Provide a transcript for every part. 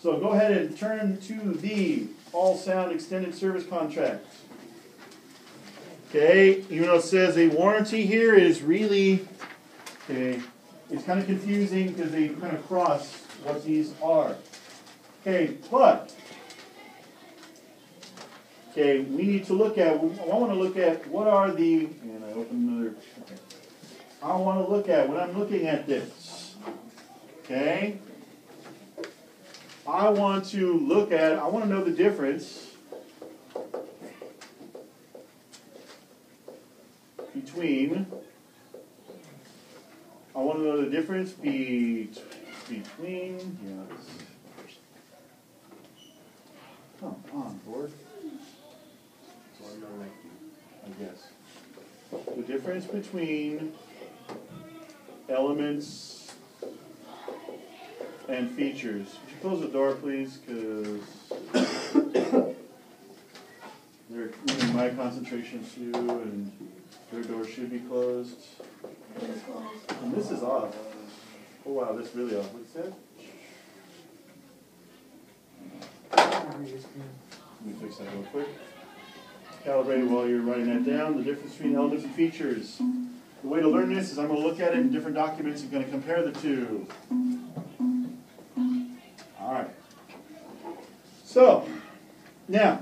So go ahead and turn to the all sound extended service contract. Okay, even though it says a warranty here, is really, okay, it's kind of confusing because they kind of cross what these are. Okay, but, okay, we need to look at, I want to look at what are the, and I opened another, okay. I want to look at, when I'm looking at this, okay, I want to know the difference between, between, yes. Come on, board. I guess. The difference between elements and features. Would you close the door, please? Because they're moving my concentration too, and their door should be closed. And this is off. Oh wow, this is really off. What's that? Let me fix that real quick. Calibrate it while you're writing that down. The difference between elements and features. The way to learn this is I'm going to look at it in different documents and going to compare the two. Alright. So, now,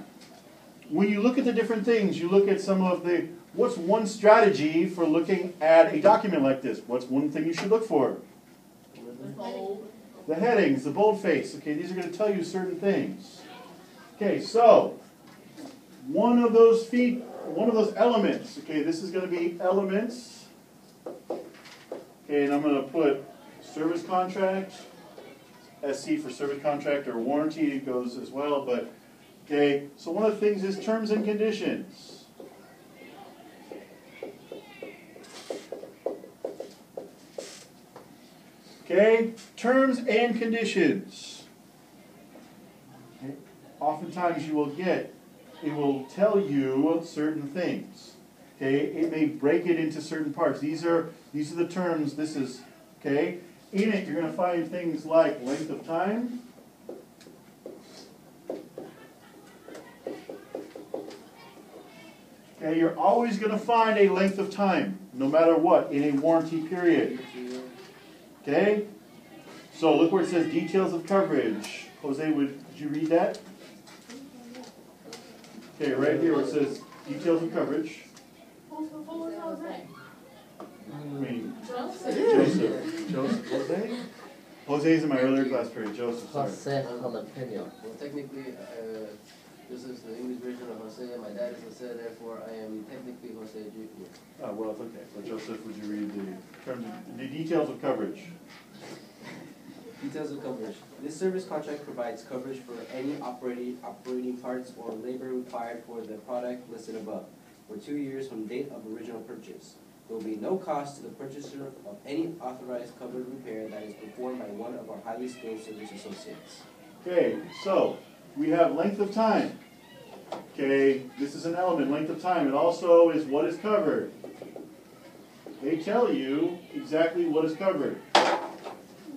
when you look at the different things, you look at some of the, what's one strategy for looking at a document like this? What's one thing you should look for? The headings, the boldface. Okay, these are going to tell you certain things. Okay, so one of those elements. Okay, this is going to be elements. Okay, and I'm going to put service contract, SC for service contract, or warranty goes as well. But okay, so one of the things is terms and conditions. Okay, terms and conditions. Okay. Oftentimes you will get, it will tell you certain things. Okay, it may break it into certain parts. These are the terms. This is, okay. In it, you're going to find things like length of time. Okay, you're always going to find a length of time, no matter what, in a warranty period. Okay? So look where it says details of coverage. Jose, would you read that? Okay, right here where it says details of coverage. I mean, Joseph. Jose? Jose's in my earlier class period. Joseph, sorry. Jose jalapeno. Well, technically, this is the English version of Jose. My dad is Jose, therefore I am technically Jose Jr. Oh, well, it's okay. So Joseph, would you read the details of coverage? Details of coverage. This service contract provides coverage for any operating parts or labor required for the product listed above for 2 years from date of original purchase. There will be no cost to the purchaser of any authorized covered repair that is performed by one of our highly skilled service associates. Okay, so we have length of time. Okay, this is an element, length of time. It also is what is covered. They tell you exactly what is covered.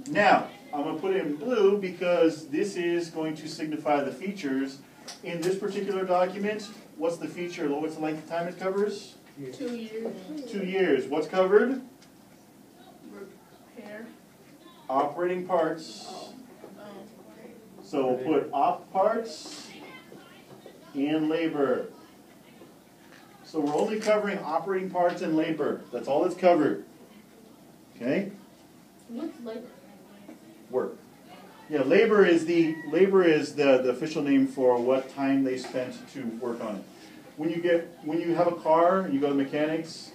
Now, I'm going to put it in blue because this is going to signify the features. In this particular document, what's the feature? What's the length of time it covers? 2 years. 2 years. What's covered? Repair. Operating parts. So we'll put op parts and labor. So we're only covering operating parts and labor. That's all that's covered. Okay? What's labor? Work. Yeah, labor is the official name for what time they spent to work on it. When you have a car and you go to mechanics,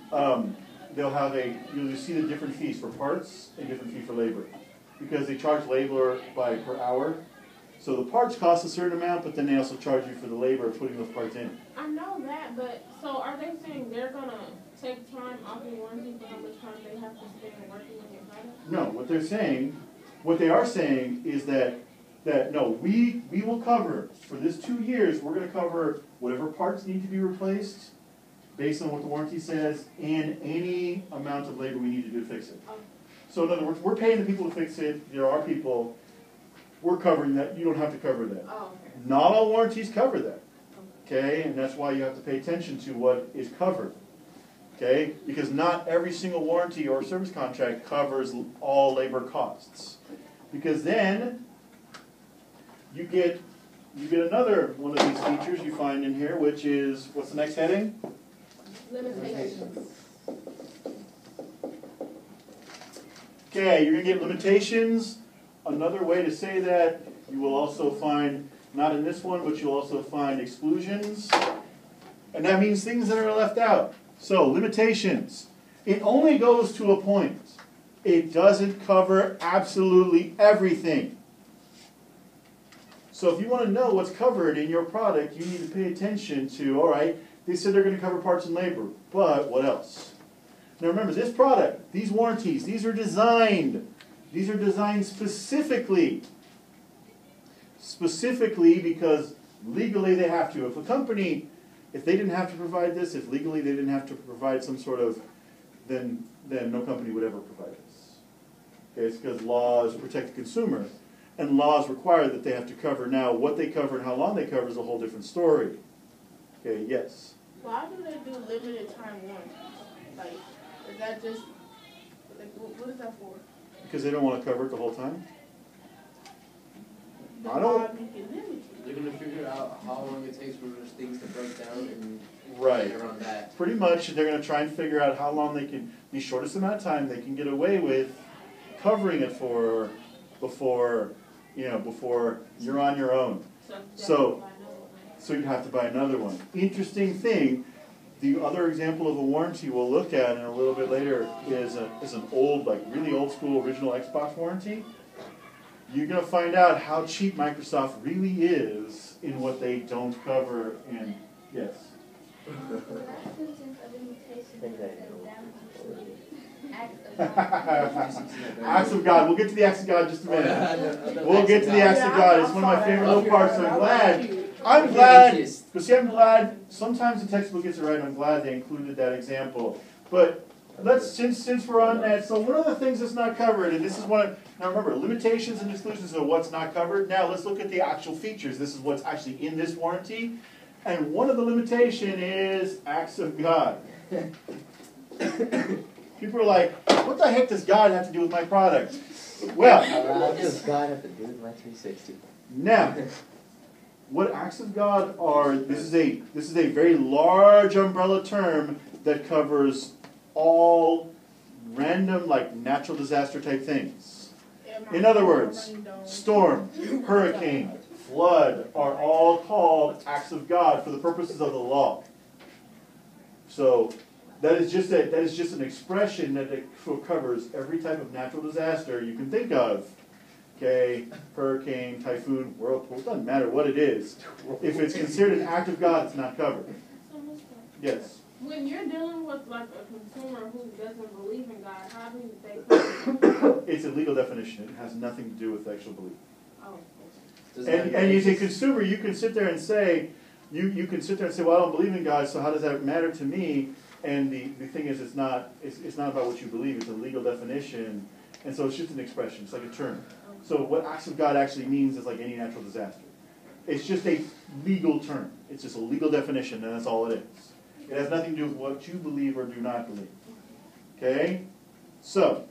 they'll have you'll see the different fees for parts and different fee for labor, because they charge labor per hour. So the parts cost a certain amount, but then they also charge you for the labor of putting those parts in. I know that, but so are they saying they're gonna take time off the warranty for how much time they have to spend working on your product? No, what they are saying is that no, we will cover, for this 2 years, we're going to cover whatever parts need to be replaced based on what the warranty says and any amount of labor we need to do to fix it. So in other words, we're paying the people to fix it. There are people, we're covering that. You don't have to cover that. Oh, okay. Not all warranties cover that. Okay, and that's why you have to pay attention to what is covered. Okay, because not every single warranty or service contract covers all labor costs. Because then you get another one of these features you find in here, which is, what's the next heading? Limitations. Okay, you're going to get limitations. Another way to say that, you will also find, not in this one, but you'll also find exclusions. And that means things that are left out. So, limitations. It only goes to a point. It doesn't cover absolutely everything. So if you want to know what's covered in your product, you need to pay attention to, all right, they said they're going to cover parts and labor, but what else? Now remember, this product, these warranties, these are designed specifically because legally they have to. If a company, if they didn't have to provide this, if legally they didn't have to provide some sort of, then no company would ever provide this. Okay, it's because laws protect the consumer, and laws require that they have to cover. Now, what they cover and how long they cover is a whole different story. Okay, yes? Why do they do limited time warranties? Like, is that just, like, what is that for? Because they don't want to cover it the whole time? The I don't- law make it limited. They're gonna figure out how long it takes for those things to break down and Right. around that. Pretty much, they're going to try and figure out how long they can, the shortest amount of time they can get away with covering it for before you're on your own. So you'd have to buy another one. Interesting thing, the other example of a warranty we'll look at in a little bit later is an old, like really old school original Xbox warranty. You're going to find out how cheap Microsoft really is in what they don't cover in, yes. Acts of God. We'll get to the acts of God in just a minute. We'll get to the acts of God. It's one of my favorite little parts. So I'm glad, but see, I'm glad, sometimes the textbook gets it right, I'm glad they included that example. But let's, since we're on that, so one of the things that's not covered, and this is one of, now remember, limitations and exclusions are what's not covered. Now let's look at the actual features. This is what's actually in this warranty. And one of the limitation is acts of God. People are like, what the heck does God have to do with my product? Well, what does God have to do with my 360? Now, what acts of God are, this is a very large umbrella term that covers all random, like natural disaster type things. In other words, storm, hurricane, flood are all called acts of God for the purposes of the law. So that is just an expression that it covers every type of natural disaster you can think of. Okay, hurricane, typhoon, whirlpool, it doesn't matter what it is. If it's considered an act of God, it's not covered. Yes. When you're dealing with like a consumer who doesn't believe in God, how do they? It's a legal definition. It has nothing to do with actual belief. Oh. And as a consumer, you can sit there and say, you can sit there and say, well, I don't believe in God, so how does that matter to me? And the thing is, it's not about what you believe. It's a legal definition, and so it's just an expression. It's like a term. So what acts of God actually means is like any natural disaster. It's just a legal term. It's just a legal definition, and that's all it is. It has nothing to do with what you believe or do not believe. Okay? So,